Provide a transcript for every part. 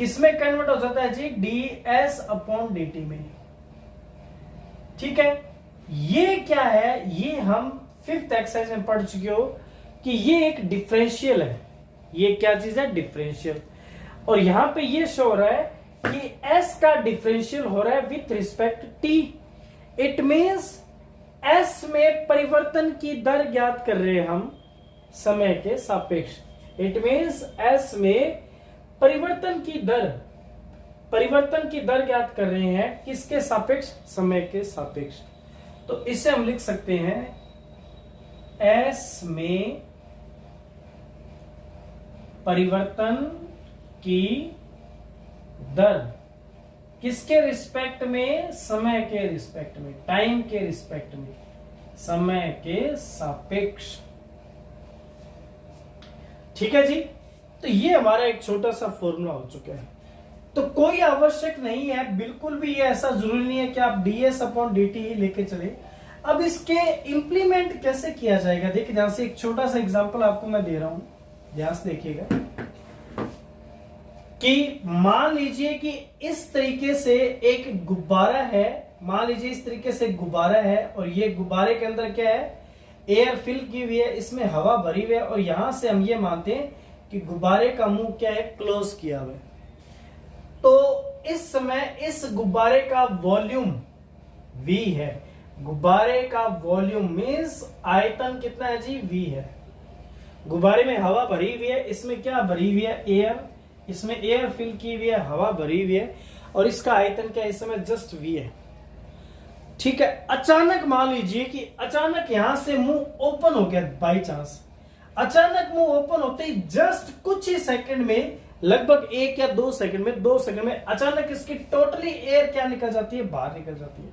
किसमें कन्वर्ट हो जाता है जी, ds/dt में। ठीक है, ये क्या है, ये हम 5th एक्सरसाइज में पढ़ चुके हो कि ये एक डिफरेंशियल है। ये क्या चीज है, डिफरेंशियल। और यहां पे ये शो हो रहा है कि s का डिफरेंशियल हो रहा है with respect t। It means s में परिवर्तन की दर ज्ञात कर रहे हैं हम समय के सापेक्ष। इट मींस s में परिवर्तन की दर ज्ञात कर रहे हैं किसके सापेक्ष, समय के सापेक्ष। तो इसे हम लिख सकते हैं s में परिवर्तन की दर किसके रिस्पेक्ट में, समय के रिस्पेक्ट में, टाइम के रिस्पेक्ट में, समय के सापेक्ष। ठीक है जी, तो ये हमारा एक छोटा सा फॉर्मूला हो चुका है। तो कोई आवश्यक नहीं है, बिल्कुल भी ये ऐसा जरूरी नहीं है कि आप ds/dt ही लेके चले। अब इसके इंप्लीमेंट कैसे किया जाएगा, देखिए ध्यान से, एक छोटा सा एग्जांपल आपको मैं दे रहा हूं, ध्यान से देखिएगा कि मान लीजिए कि इस तरीके से एक गुब्बारा है, मान लीजिए इस तरीके से गुब्बारा है और ये गुब्बारे के अंदर क्या है, एयर फिल की हुई है, इसमें हवा भरी हुई है और यहां से हम ये मानते हैं कि गुब्बारे का मुंह क्या है, क्लोज किया हुआ है। तो इस समय इस गुब्बारे का वॉल्यूम V है। गुब्बारे का वॉल्यूम मींस आयतन कितना है जी, V है। गुब्बारे में हवा भरी हुई है, इसमें क्या भरी हुई है, एयर, इसमें एयर फिल की हुई है, हवा भरी हुई है और इसका आयतन क्या है, इस समय जस्ट V है। ठीक है, अचानक मान लीजिए कि अचानक यहां से मुंह ओपन हो गया, बाई चांस अचानक मुंह ओपन होते ही जस्ट कुछ ही सेकंड में, लगभग 1 या 2 सेकंड में, 2 सेकंड में अचानक इसकी टोटली एयर क्या निकल जाती है, बाहर निकल जाती है।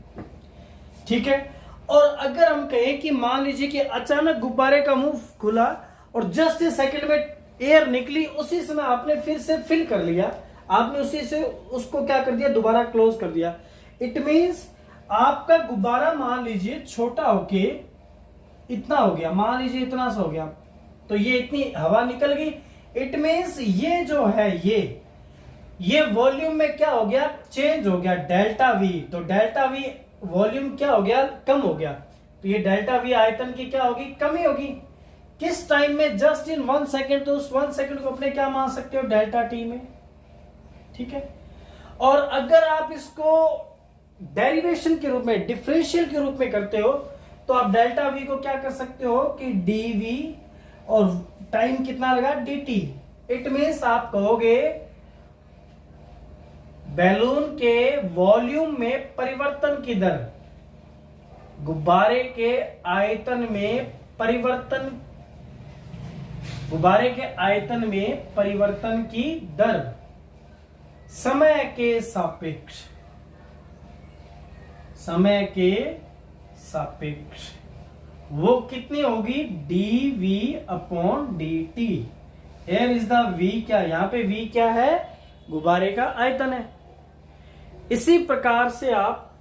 ठीक है, और अगर हम कहें कि मान लीजिए कि अचानक गुब्बारे का मुंह खुला और जस्ट ए सेकंड में एयर निकली, उसी समय आपने फिर से फिल कर लिया, आपने उसी से उसको क्या कर दिया, दोबारा क्लोज कर दिया। इट मींस आपका गुब्बारा मान लीजिए छोटा होके इतना हो गया, मान लीजिए इतना सा हो गया, तो ये इतनी हवा निकल गई। इट मींस ये जो है ये वॉल्यूम में क्या हो गया, चेंज हो गया, डेल्टा V। तो डेल्टा V वॉल्यूम क्या हो गया, कम हो गया। तो ये डेल्टा V आयतन की क्या होगी, कमी होगी। किस टाइम में, जस्ट इन 1 सेकेंड। तो उस 1 सेकेंड को अपने क्या मान सकते हो, डेल्टा t में। ठीक है, और अगर आप इसको डेरिवेशन के रूप में, डिफरेंशियल के रूप में करते हो, तो आप डेल्टा V को क्या कर सकते हो कि dV और टाइम कितना लगा, dt। इट मींस आप कहोगे बैलून के वॉल्यूम में परिवर्तन की दर, गुब्बारे के आयतन में परिवर्तन, गुब्बारे के आयतन में परिवर्तन की दर समय के सापेक्ष, समय के सापेक्ष वो कितनी होगी, dV/dt। Here is the V, क्या यहां पे V क्या है, गुब्बारे का आयतन है। इसी प्रकार से आप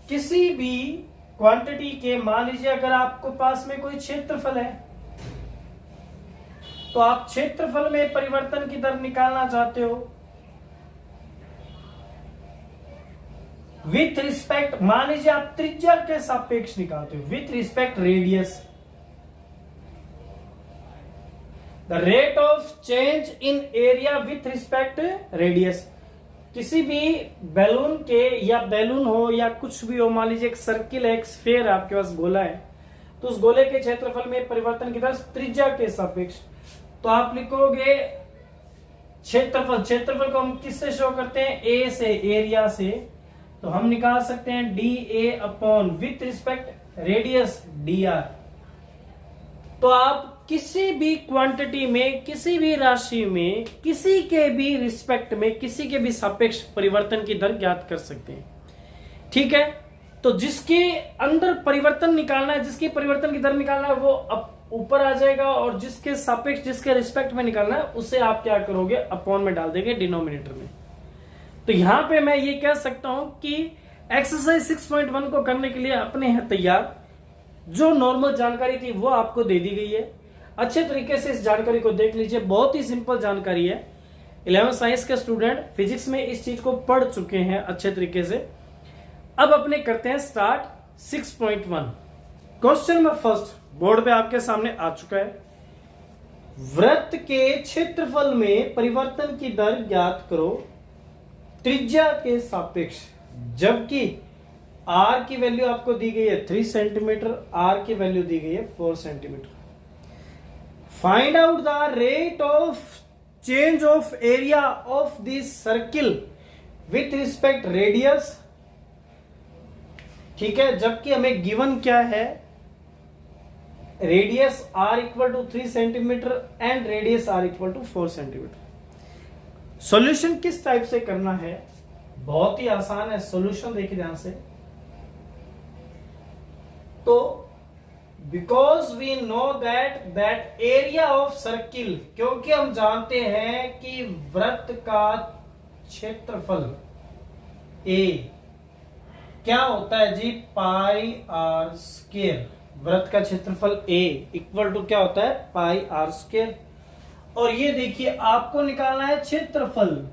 किसी भी क्वांटिटी के, मान लीजिए अगर आपको पास में कोई क्षेत्रफल है, तो आप क्षेत्रफल में परिवर्तन की दर निकालना चाहते हो विथ रिस्पेक्ट, मान लीजिए आप त्रिज्या के सापेक्ष निकालते हो, with respect radius, the rate of change in area with respect radius. किसी भी बैलून के, या बैलून हो या कुछ भी हो, मान लीजिए एक सर्किल है, एक स्फीयर आपके पास गोला है, तो उस गोले के क्षेत्रफल में परिवर्तन की दर त्रिज्या के सापेक्ष। तो आप लिखोगे क्षेत्रफल, क्षेत्रफल को हम किससे शो करते हैं, ए से, एरिया से। तो हम निकाल सकते हैं dA/ with respect radius dr। तो आप किसी भी क्वांटिटी में, किसी भी राशि में, किसी के भी रिस्पेक्ट में, किसी के भी सापेक्ष परिवर्तन की दर ज्ञात कर सकते हैं। ठीक है, तो जिसके अंदर परिवर्तन निकालना है, जिसकी परिवर्तन की दर निकालना है, वो अब ऊपर आ जाएगा, और जिसके सापेक्ष, जिसके रिस्पेक्ट में निकालना है, उसे आप क्या करोगे, अपॉन में डाल देंगे डिनोमिनेटर में। तो यहां पे मैं ये कह सकता हूं कि एक्सरसाइज 6.1 को करने के लिए अपने हैं तैयार। जो नॉर्मल जानकारी थी वो आपको दे दी गई है, अच्छे तरीके से इस जानकारी को देख लीजिए, बहुत ही सिंपल जानकारी है। 11th साइंस के स्टूडेंट फिजिक्स में इस चीज को पढ़ चुके हैं अच्छे तरीके से। अब अपने करते हैं start 6.1। Question number first board पे आपके सामने आ चुका है। वृत्त के क्षेत्रफल में परिवर्तन की दर ज्ञात करो त्रिज्या के सापेक्ष, जबकि r की वैल्यू आपको दी गई है 3 सेंटीमीटर, r की वैल्यू दी गई है 4 centimetre. Find out the rate of change of area of this circle with respect radius. ठीक है, जबकि हमें गिवन क्या है, radius r equal to 3 centimetre and radius r equal to 4 centimetre. Solution किस टाइप से करना है, बहुत ही आसान है। सॉल्यूशन देखिए ध्यान से। तो because we know that area of circle, क्योंकि हम जानते हैं कि वृत्त का क्षेत्रफल a क्या होता है जी, पाई आर स्क्वायर। वृत्त का क्षेत्रफल a इक्वल टू क्या होता है, पाई आर स्क्वायर। और ये देखिए आपको निकालना है क्षेत्रफल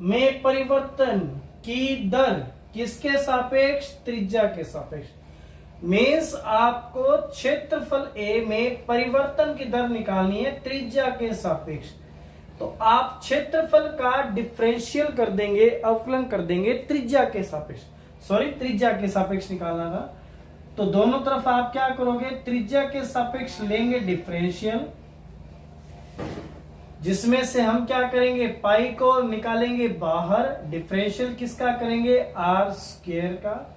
में परिवर्तन की दर किसके सापेक्ष, त्रिज्या के सापेक्ष। मीन्स आपको क्षेत्रफल a में परिवर्तन की दर निकालनी है त्रिज्या के सापेक्ष। तो आप क्षेत्रफल का डिफरेंशियल कर देंगे, अवकलन कर देंगे त्रिज्या के सापेक्ष, सॉरी त्रिज्या के सापेक्ष निकालना था। तो दोनों तरफ आप क्या करोगे, त्रिज्या के सापेक्ष लेंगे डिफरेंशियल, जिसमें से हम क्या करेंगे, पाई को निकालेंगे बाहर, डिफरेंशियल किसका करेंगे, आर स्क्वायर का।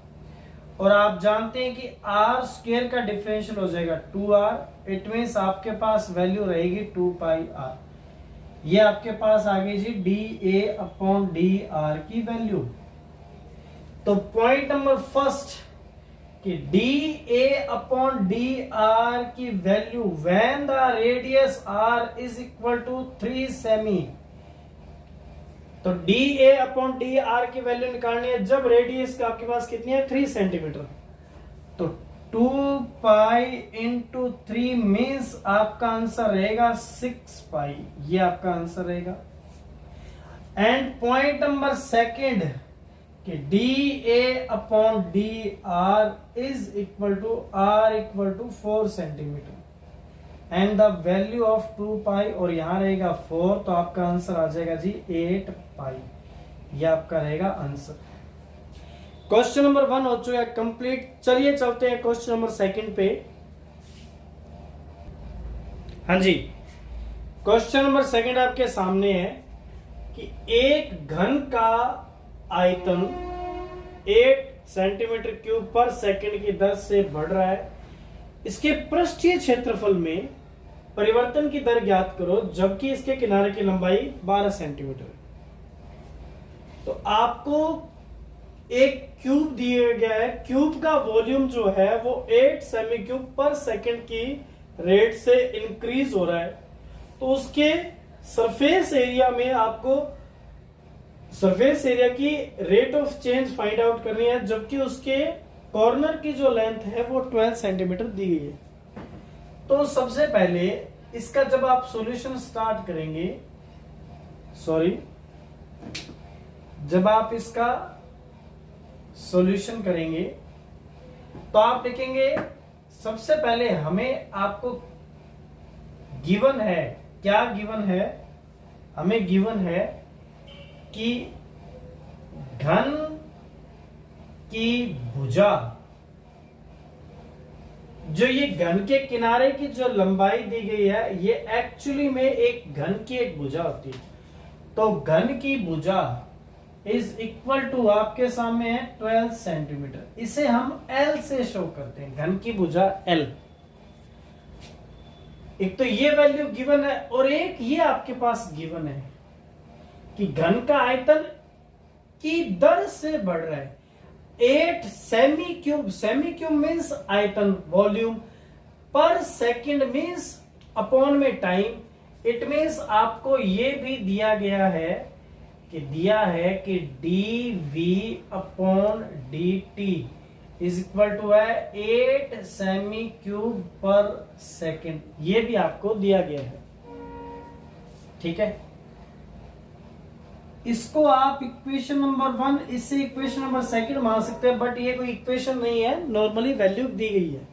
और आप जानते हैं कि आर स्क्वायर का डिफरेंशियल हो जाएगा 2r। इट मीन्स आपके पास वैल्यू रहेगी 2 पाई आर। ये आपके पास आ गई जी dA अपॉन dr की वैल्यू। तो पॉइंट नंबर फर्स्ट कि dA अपॉन dr की value when the radius r is equal to 3 cm. तो dA अपॉन dr की वैल्यू निकालनी है जब रेडियस का आपके पास कितनी है, 3 सेंटीमीटर। तो 2 पाई इंटू 3 मीन्स आपका आंसर रहेगा 6 पाई, ये आपका आंसर रहेगा। एंड पॉइंट नंबर सेकंड कि dA upon dr is equal to r equal to 4 centimetre and the value of 2 pi, और यहां रहेगा 4, तो आपका आंसर आ जाएगा जी 8 पाई। ये आपका रहेगा आंसर। क्वेश्चन नंबर 1 हो चुका है कंप्लीट। चलिए चलते हैं क्वेश्चन नंबर 2 पे। हाँ जी, क्वेश्चन नंबर 2 आपके सामने है कि एक घन का आयतन 8 सेंटीमीटर क्यूब पर सेकंड की दर से बढ़ रहा है। इसके पृष्ठीय क्षेत्रफल में परिवर्तन की दर ज्ञात करो, जबकि इसके किनारे की लंबाई 12 सेंटीमीटर है। तो आपको एक क्यूब दिया गया है, क्यूब का वॉल्यूम जो है वो 8 सेमी क्यूब पर सेकंड की रेट से इंक्रीज हो रहा है। तो उसके सरफेस एरिया में आपको सरफेस एरिया की rate of change find out करनी है, जबकि उसके कॉर्नर की जो लेंथ है वो 12 सेंटीमीटर दी गई है। तो सबसे पहले इसका जब आप सॉल्यूशन स्टार्ट करेंगे, जब आप इसका सॉल्यूशन करेंगे तो आप लिखेंगे, सबसे पहले हमें आपको गिवन है, क्या गिवन है, हमें गिवन है कि घन की भुजा, जो ये घन के किनारे की जो लंबाई दी गई है, ये एक्चुअली में एक घन की एक भुजा होती है। तो घन की भुजा इज इक्वल टू आपके सामने है 12 सेंटीमीटर। इसे हम L से शो करते हैं, घन की भुजा L। एक तो ये वैल्यू गिवन है और एक ये आपके पास गिवन है कि घन का आयतन की दर से बढ़ रहा है। 8 सेमी क्यूब मीन्स आयतन, volume, per second means upon में टाइम। इट मीन्स आपको ये भी दिया गया है कि dv upon dt is equal to है 8 सेमी क्यूब पर सेकंड, ये भी आपको दिया गया है। ठीक है, इसको आप इक्वेशन नंबर 1 इससे इक्वेशन नंबर 2 मान सकते हैं, बट ये कोई इक्वेशन नहीं है, नॉर्मली वैल्यू दी गई है।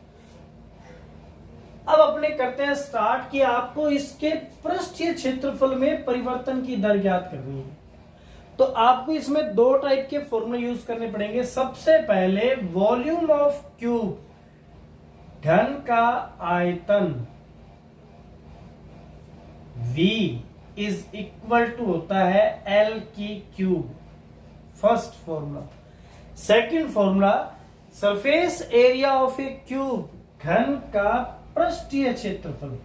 अब अपने करते हैं स्टार्ट कि आपको इसके पृष्ठीय क्षेत्रफल में परिवर्तन की दर ज्ञात करनी है। तो आपको इसमें दो टाइप के फॉर्मूले यूज करने पड़ेंगे। सबसे पहले वॉल्यूम ऑफ क्यूब, घन का आयतन, V इज इक्वल टू होता है L की cube, first formula. Second formula, surface area of A cube, घन का पृष्ठीय क्षेत्रफल,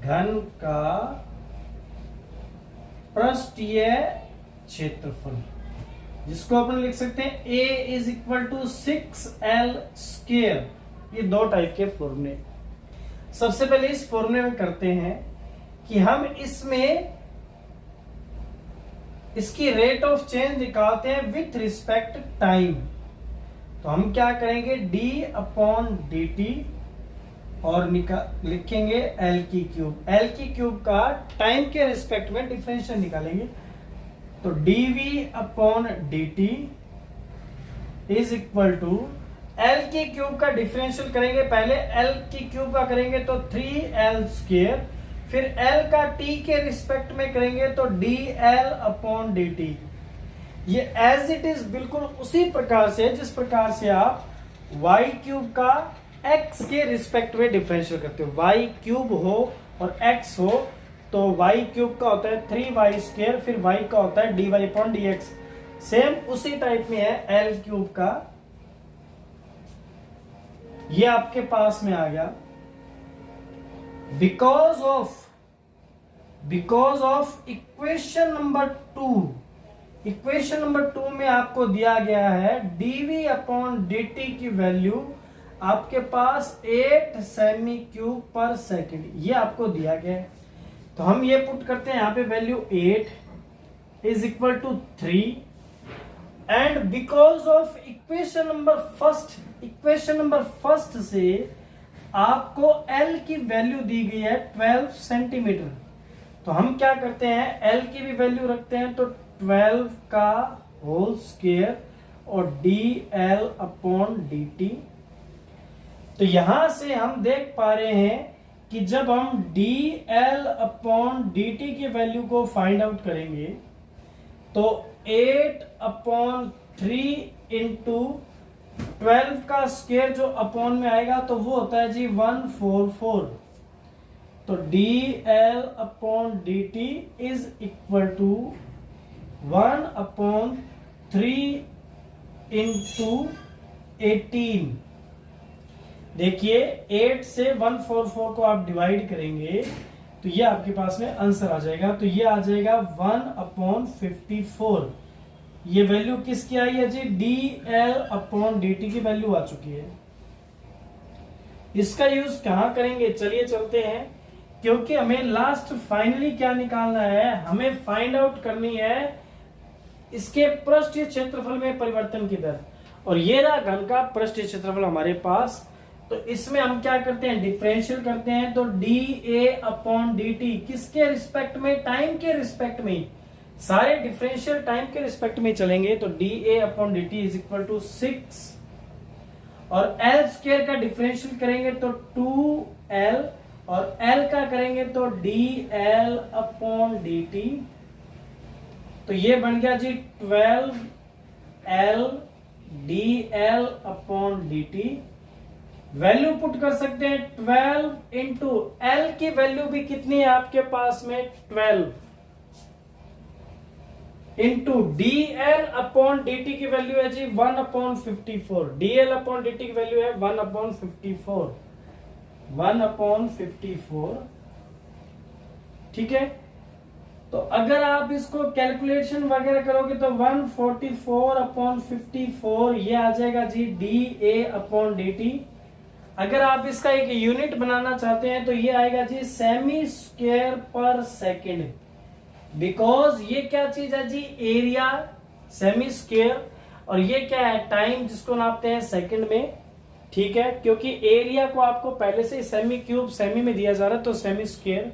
घन का पृष्ठीय क्षेत्रफल, जिसको अपन लिख सकते हैं A is equal to 6L square. ये दो टाइप के फॉर्मूले। सबसे पहले इस फॉर्मूले में करते हैं कि हम इसमें इसकी रेट ऑफ चेंज निकालते हैं विथ रिस्पेक्ट टाइम। तो हम क्या करेंगे, d अपॉन dt और लिखेंगे L की क्यूब। L की क्यूब का टाइम के रिस्पेक्ट में डिफरेंशियल निकालेंगे। तो dv upon dt is equal to L की क्यूब का डिफरेंशियल करेंगे, पहले L की क्यूब का करेंगे तो 3L स्क्वायर, फिर L का t के रिस्पेक्ट में करेंगे तो dL अपॉन dt। ये एज इट इज बिल्कुल उसी प्रकार से जिस प्रकार से आप y क्यूब का x के रिस्पेक्ट में डिफरेंशियल करते हो। y क्यूब हो और x हो तो y क्यूब का होता है 3y स्क्वायर, फिर y का होता है dy अपॉन dx। सेम उसी टाइप में है L क्यूब का, ये आपके पास में आ गया। Because of equation number 2, equation number 2 में आपको दिया गया है dv अपॉन dt की वैल्यू आपके पास 8 सेमी क्यूब पर सेकंड, ये आपको दिया गया है। तो हम ये पुट करते हैं यहाँ पे value 8 is equal to 3 and because of equation number first से आपको L की वैल्यू दी गई है 12 सेंटीमीटर। तो हम क्या करते हैं, L की भी वैल्यू रखते हैं, तो 12 का होल स्क्वायर और dL अपॉन dt। तो यहां से हम देख पा रहे हैं कि जब हम dL अपॉन dt की वैल्यू को फाइंड आउट करेंगे तो 8 अपॉन 3 इंटू 12 का स्क्वायर जो अपॉन में आएगा तो वो होता है जी 144। तो dL upon dt is equal to 1 upon 3 into 18। देखिए 8 से 144 को आप डिवाइड करेंगे तो ये आपके पास में आंसर आ जाएगा। तो ये आ जाएगा 1 अपॉन 54। ये वैल्यू किसकी आई है जी, dL अपॉन dt की वैल्यू आ चुकी है। इसका यूज कहां करेंगे, चलिए चलते हैं, क्योंकि हमें लास्ट फाइनली क्या निकालना है, हमें फाइंड आउट करनी है इसके पृष्ठीय क्षेत्रफल में परिवर्तन की दर। और ये रहा घन का पृष्ठीय क्षेत्रफल हमारे पास। तो इसमें हम क्या करते हैं, डिफरेंशियल करते हैं। तो dA अपॉन dt किसके रिस्पेक्ट में, टाइम के रिस्पेक्ट में, सारे डिफरेंशियल टाइम के रिस्पेक्ट में चलेंगे। तो dA upon dt is equal to 6 और L स्क्वायर का डिफरेंशियल करेंगे तो 2L और L का करेंगे तो dL अपॉन dt। तो ये बन गया जी 12L dL upon dt। Value put कर सकते हैं 12 इंटू L की वैल्यू भी कितनी है आपके पास में 12 इंटू dL अपॉन dt की वैल्यू है जी 1 अपॉन 54। dL अपॉन dt की वैल्यू है 1 अपॉन 54, 1 अपॉन 54। ठीक है, तो अगर आप इसको कैलकुलेशन वगैरह करोगे तो 144 अपॉन 54 ये आ जाएगा जी dA अपॉन dt। अगर आप इसका एक यूनिट बनाना चाहते हैं तो ये आएगा जी सेमी स्क्वायर पर सेकंड। बिकॉज ये क्या चीज है जी, एरिया सेमी स्क्वायर, और ये क्या है, टाइम जिसको नापते हैं सेकंड में। ठीक है, क्योंकि एरिया को आपको पहले से सेमी क्यूब सेमी में दिया जा रहा है तो सेमी स्क्वायर,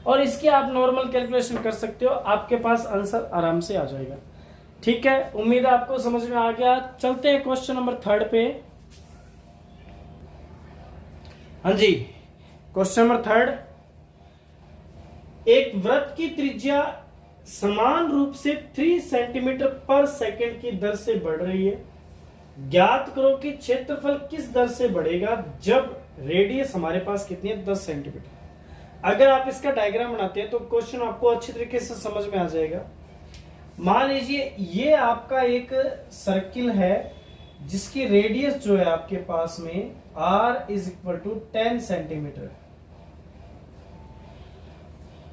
और इसकी आप नॉर्मल कैलकुलेशन कर सकते हो, आपके पास आंसर आराम से आ जाएगा। ठीक है, उम्मीद है आपको समझ में आ गया। चलते हैं क्वेश्चन नंबर 3 पे। हाँ जी, क्वेश्चन नंबर 3, एक वृत्त की त्रिज्या समान रूप से 3 सेंटीमीटर पर सेकंड की दर से बढ़ रही है। ज्ञात करो कि क्षेत्रफल किस दर से बढ़ेगा जब रेडियस हमारे पास कितनी है, 10 सेंटीमीटर। अगर आप इसका डायग्राम बनाते हैं तो क्वेश्चन आपको अच्छी तरीके से समझ में आ जाएगा। मान लीजिए ये आपका एक सर्किल है जिसकी रेडियस जो है आपके पास में r = 10 सेंटीमीटर।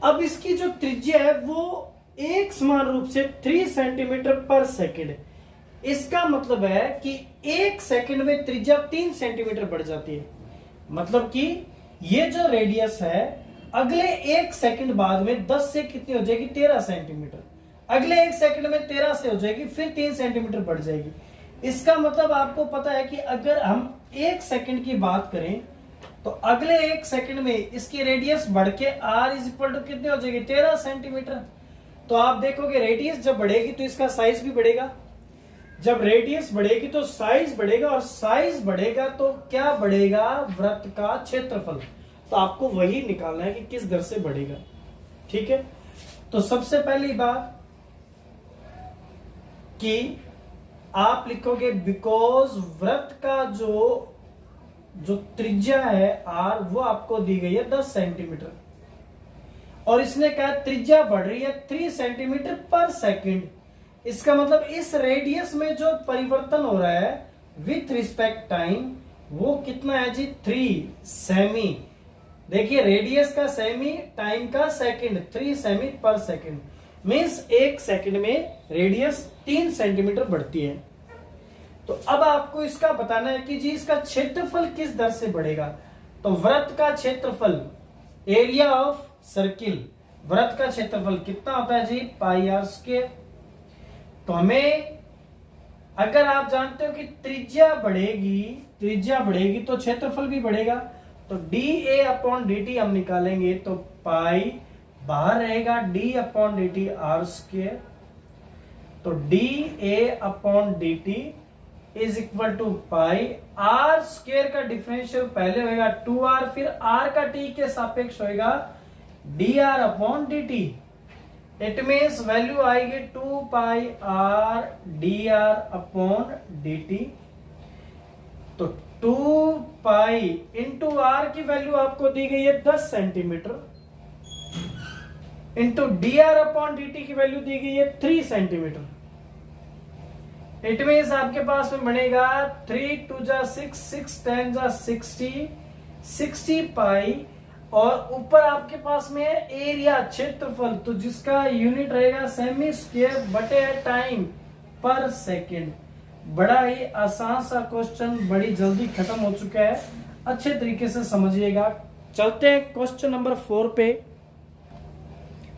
अब इसकी जो त्रिज्या है वो एक समान रूप से 3 सेंटीमीटर पर सेकंड। इसका मतलब है कि एक सेकंड में त्रिज्या 3 सेंटीमीटर बढ़ जाती है। मतलब कि ये जो रेडियस है अगले एक सेकंड बाद में 10 से कितनी हो जाएगी, 13 सेंटीमीटर। अगले एक सेकंड में 13 से हो जाएगी, फिर 3 सेंटीमीटर बढ़ जाएगी। इसका मतलब आपको पता है कि अगर हम एक सेकंड की बात करें तो अगले एक सेकंड में इसकी रेडियस बढ़ के r = कितनी हो जाएगी, 13 सेंटीमीटर। तो आप देखोगे रेडियस जब बढ़ेगी तो इसका साइज भी बढ़ेगा। जब रेडियस बढ़ेगी तो साइज बढ़ेगा, और साइज बढ़ेगा तो क्या बढ़ेगा, वृत्त का क्षेत्रफल। तो आपको वही निकालना है कि किस दर से बढ़ेगा। ठीक है, तो सबसे पहली बात कि आप लिखोगे बिकॉज वृत्त का जो त्रिज्या है r वो आपको दी गई है 10 सेंटीमीटर, और इसने कहा त्रिज्या बढ़ रही है 3 सेंटीमीटर पर सेकंड। इसका मतलब इस रेडियस में जो परिवर्तन हो रहा है विथ रिस्पेक्ट टाइम वो कितना है जी, 3 सेमी। देखिए रेडियस का सेमी, टाइम का सेकंड, 3 सेमी पर सेकंड। मीन्स एक सेकंड में रेडियस 3 सेंटीमीटर बढ़ती है। तो अब आपको इसका बताना है कि जी इसका क्षेत्रफल किस दर से बढ़ेगा। तो वृत्त का क्षेत्रफल, एरिया ऑफ सर्किल, वृत्त का क्षेत्रफल कितना होता है जी, πr²। तो हमें, अगर आप जानते हो कि त्रिज्या बढ़ेगी तो क्षेत्रफल भी बढ़ेगा। तो dA/dt हम निकालेंगे तो पाई बाहर रहेगा, d/dt r²। तो dA/dt = पाई r² का डिफरेंशियल पहले होगा 2r, फिर r का t के सापेक्ष होगा dr/dt। इट मीन्स वैल्यू आएगी 2πr dr/dt। तो 2π इंटू r की वैल्यू आपको दी गई है 10 सेंटीमीटर, इंटू dr/dt की वैल्यू दी गई है 3 सेंटीमीटर। इट मीन्स आपके पास में बनेगा 3 2 6 6 10 60 पाई, और ऊपर आपके पास में है एरिया, क्षेत्रफल, तो जिसका यूनिट रहेगा सेमी स्क्वायर बटे टाइम पर सेकंड। बड़ा ही आसान सा क्वेश्चन, बड़ी जल्दी खत्म हो चुका है, अच्छे तरीके से समझिएगा। चलते हैं क्वेश्चन नंबर 4 पे।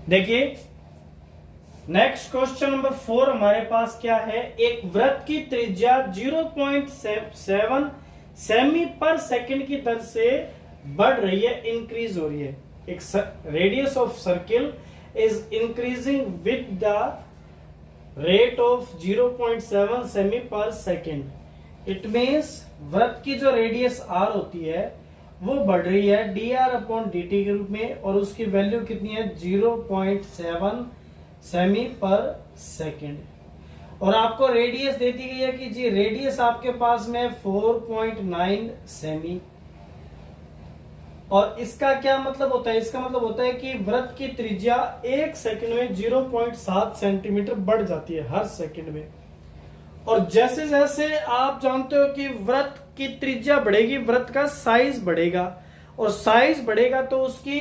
देखिए नेक्स्ट क्वेश्चन नंबर 4 हमारे पास क्या है, एक वृत्त की त्रिज्या 0.7 सेमी पर सेकंड की दर से बढ़ रही है, इंक्रीज हो रही है। एक radius of circle is increasing with the rate of 0.7 semi पर सेकंड। इट मीन्स वृत्त की जो रेडियस r होती है वो बढ़ रही है dr/dt के रूप में, और उसकी वैल्यू कितनी है, 0.7 सेमी पर सेकंड। और आपको रेडियस दे दी गई है कि जी रेडियस आपके पास में 4.9 सेमी। और इसका क्या मतलब होता है, इसका मतलब होता है कि वृत्त की त्रिज्या एक सेकंड में 0.7 सेंटीमीटर बढ़ जाती है हर सेकंड में। और जैसे जैसे आप जानते हो कि वृत्त की त्रिज्या बढ़ेगी, वृत्त का साइज बढ़ेगा, और साइज बढ़ेगा तो उसकी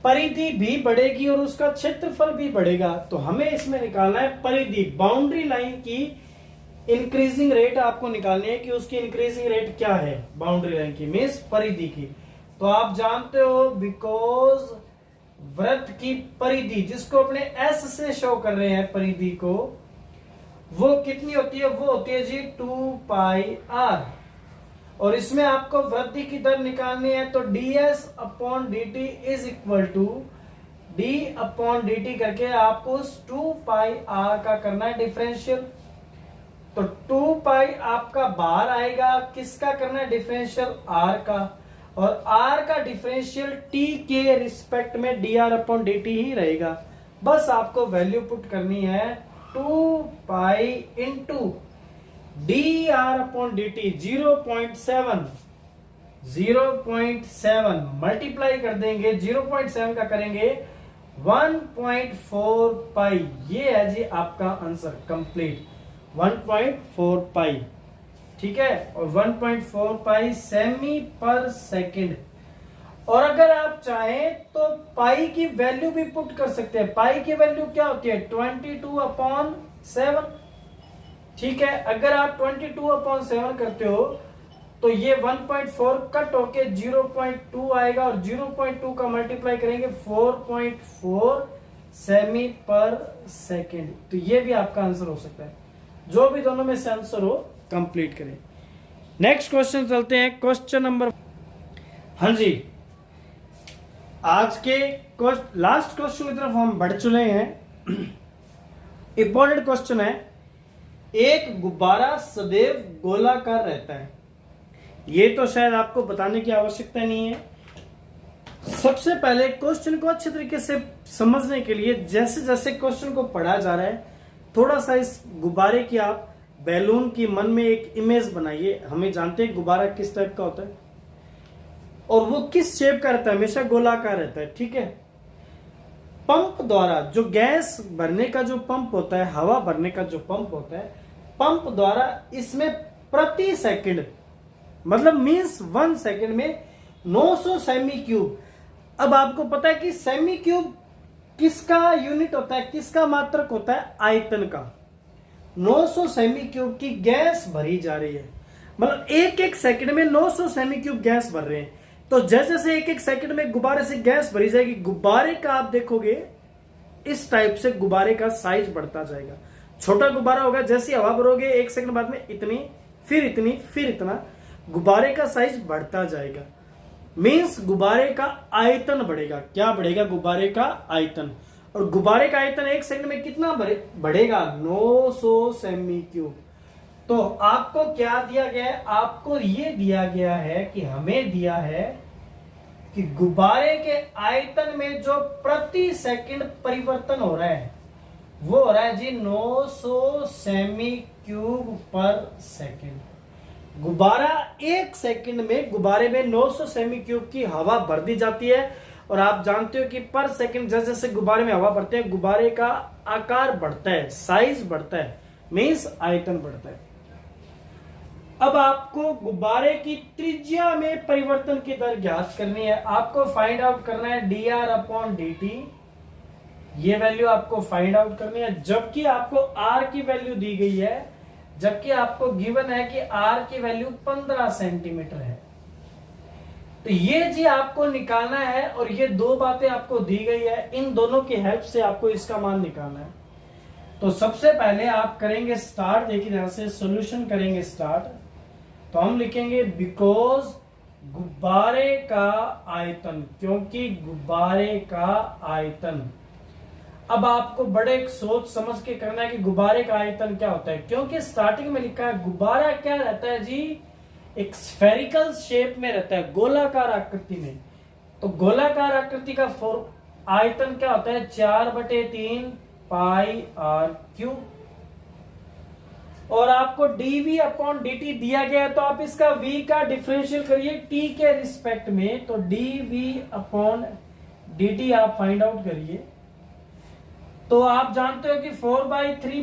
परिधि भी बढ़ेगी और उसका क्षेत्रफल भी बढ़ेगा। तो हमें इसमें निकालना है परिधि, बाउंड्री लाइन की इंक्रीजिंग रेट आपको निकालनी है कि उसकी इंक्रीजिंग रेट क्या है, बाउंड्री लाइन की मींस परिधि की। तो आप जानते हो बिकॉज वृत्त की परिधि, जिसको अपने एस से शो कर रहे हैं परिधि को, वो कितनी होती है, वो होती है जी 2πr। और इसमें आपको वृद्धि की दर निकालनी है तो ds/dt = D upon D T करके आपको उस 2 पाई आर का करना है डिफरेंशियल। तो 2 पाई आपका बाहर आएगा, किसका करना है डिफरेंशियल, आर का, और आर का डिफरेंशियल टी के रिस्पेक्ट में D R upon D T ही रहेगा। बस आपको वैल्यू पुट करनी है 2 pi into D R upon D T 0.7 multiply कर देंगे, 0.7 का करेंगे 1.4 पाई। ये है जी आपका आंसर कंप्लीट, 1.4 पाई, ठीक है। और 1.4 पाई सेमी पर सेकंड। और अगर आप चाहें तो पाई की वैल्यू भी पुट कर सकते हैं। पाई की वैल्यू क्या होती है, 22/7, ठीक है। अगर आप 22/7 करते हो तो ये 1.4 कट होके 0.2 आएगा, और 0.2 का मल्टीप्लाई करेंगे 4.4 सेमी पर सेकेंड। तो ये भी आपका आंसर हो सकता है। जो भी दोनों में से आंसर हो कंप्लीट करें। नेक्स्ट क्वेश्चन चलते हैं, क्वेश्चन नंबर, हाँ जी, आज के लास्ट क्वेश्चन की तरफ हम बढ़ चुके हैं। इंपॉर्टेंट क्वेश्चन है, एक गुब्बारा सदैव गोलाकार रहता है। ये तो शायद आपको बताने की आवश्यकता नहीं है। सबसे पहले क्वेश्चन को अच्छे तरीके से समझने के लिए जैसे जैसे क्वेश्चन को पढ़ा जा रहा है, थोड़ा सा इस गुब्बारे की आप बैलून की मन में एक इमेज बनाइए। हमें जानते हैं गुब्बारा किस टाइप का होता है और वो किस शेप का रहता है, हमेशा गोलाकार रहता है, ठीक है। पंप द्वारा जो गैस भरने का जो पंप होता है, हवा भरने का जो पंप होता है, पंप द्वारा इसमें प्रति सेकंड, मतलब मींस 1 सेकंड में 900 सेमी क्यूब। अब आपको पता है कि सेमी क्यूब किसका यूनिट होता है, किसका मात्रक होता है, आयतन का। 900 सेमी क्यूब की गैस भरी जा रही है, मतलब एक एक सेकंड में 900 सेमी क्यूब गैस भर रहे हैं। तो जैसे जैसे एक एक सेकंड में गुब्बारे से गैस भरी जाएगी, गुब्बारे का आप देखोगे इस टाइप से गुब्बारे का साइज बढ़ता जाएगा। छोटा गुब्बारा होगा, जैसे हवा भरोगे एक सेकंड बाद में इतनी, फिर इतनी, फिर इतना, गुब्बारे का साइज बढ़ता जाएगा। मींस गुब्बारे का आयतन बढ़ेगा। क्या बढ़ेगा, गुब्बारे का आयतन। और गुब्बारे का आयतन एक सेकंड में कितना बढ़ेगा, 900 सेमी क्यूब। तो आपको क्या दिया गया है, आपको ये दिया गया है कि हमें दिया है कि गुब्बारे के आयतन में जो प्रति सेकंड परिवर्तन हो रहा है वो हो रहा है जी 900 सेमी क्यूब पर सेकंड। गुब्बारा एक सेकंड में, गुब्बारे में 900 सेमी क्यूब की हवा भर दी जाती है। और आप जानते हो कि पर सेकंड जैसे जैसे गुब्बारे में हवा भरते हैं, गुब्बारे का आकार बढ़ता है, साइज बढ़ता है, मींस आयतन बढ़ता है। अब आपको गुब्बारे की त्रिज्या में परिवर्तन की दर ज्ञात करनी है। आपको फाइंड आउट करना है dr अपॉन dt, ये वैल्यू आपको फाइंड आउट करनी है। जबकि आपको r की वैल्यू दी गई है, जबकि आपको गिवन है कि r की वैल्यू 15 सेंटीमीटर है। तो ये जी आपको निकालना है, और ये दो बातें आपको दी गई है, इन दोनों की हेल्प से आपको इसका मान निकालना है। तो सबसे पहले आप करेंगे स्टार्ट, देखिए यहां से सॉल्यूशन करेंगे स्टार्ट। तो हम लिखेंगे बिकॉज गुब्बारे का आयतन, क्योंकि गुब्बारे का आयतन। अब आपको बड़े सोच समझ के करना है कि गुब्बारे का आयतन क्या होता है, क्योंकि स्टार्टिंग में लिखा है गुब्बारा क्या रहता है जी, एक स्फेरिकल शेप में रहता है, गोलाकार आकृति में। तो गोलाकार आकृति का आयतन क्या होता है, 4/3 पाई आर क्यूब। और आपको dv अपॉन dt दिया गया है, तो आप इसका v का डिफरेंशियल करिए t के रिस्पेक्ट में। तो dv अपॉन dt आप फाइंड आउट करिए। तो आप जानते हो कि 4/3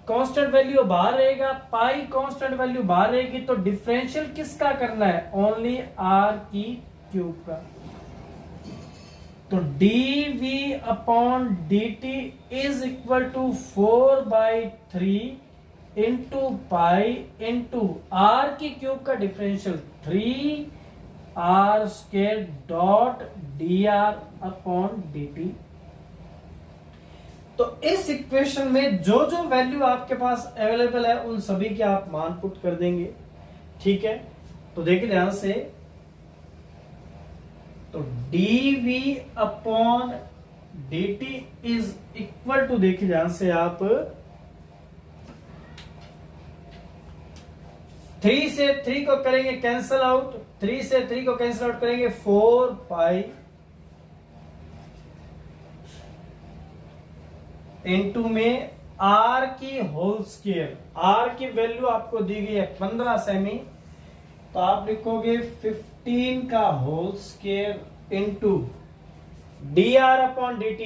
कांस्टेंट वैल्यू बाहर रहेगा, पाई कांस्टेंट वैल्यू बाहर रहेगी। तो डिफरेंशियल किसका करना है, ओनली r की क्यूब का। तो dv upon dt is equal to 4/3 into pi into r की क्यूब का differential 3r² dot dr upon dt। तो इस इक्वेशन में जो जो वैल्यू आपके पास अवेलेबल है उन सभी के आप मान पुट कर देंगे, ठीक है। तो देखिए ध्यान से, तो dv upon dt is equal to, देखिए ध्यान से आप, 3 से 3 को करेंगे कैंसल आउट, 3 से 3 को कैंसल आउट करेंगे 4 पाई इनटू में r की होल स्क्वायर। r की वैल्यू आपको दी गई है 15 सेमी, तो आप लिखोगे 15 का whole square into dr upon dt।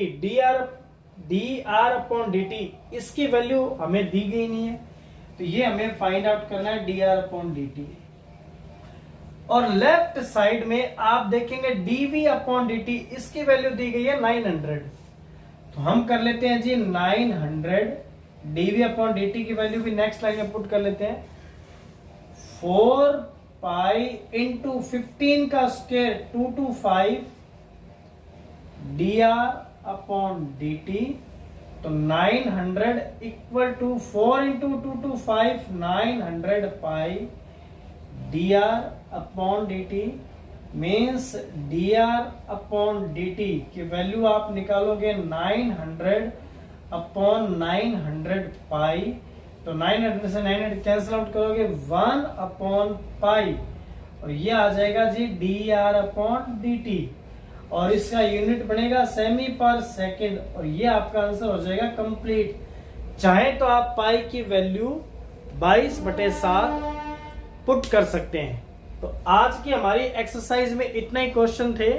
dr upon dt इसकी वैल्यू हमें दी गई नहीं है, तो ये हमें फाइंड आउट करना है dr अपॉन dt। और लेफ्ट साइड में आप देखेंगे dv अपॉन dt, इसकी वैल्यू दी गई है 900, तो हम कर लेते हैं जी 900 dv अपॉन dt की वैल्यू भी नेक्स्ट लाइन में पुट कर लेते हैं, 4 पाई इंटू 15 का स्क्वायर 225 dr अपॉन dt। तो 900 equal to 4 into 225 900 pi dr upon dt means dr upon dt की वैल्यू आप निकालोगे 900 अपॉन 900 पाई, तो 900 से 900 कैंसिल आउट करोगे 1 अपॉन पाई, और ये आ जाएगा जी dr अपॉन dt, और इसका यूनिट बनेगा सेमी पर सेकंड, और ये आपका आंसर हो जाएगा कंप्लीट। चाहे तो आप पाई की वैल्यू 22/7 पुट कर सकते हैं। तो आज की हमारी एक्सरसाइज में इतना ही क्वेश्चन थे।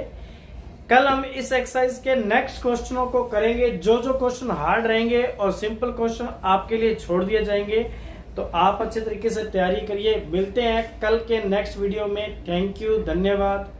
कल हम इस एक्सरसाइज के नेक्स्ट क्वेश्चनों को करेंगे। जो जो क्वेश्चन हार्ड रहेंगे और सिंपल क्वेश्चन आपके लिए छोड़ दिए जाएंगे, तो आप अच्छे तरीके से तैयारी करिए। मिलते हैं कल के नेक्स्ट वीडियो में। थैंक यू, धन्यवाद।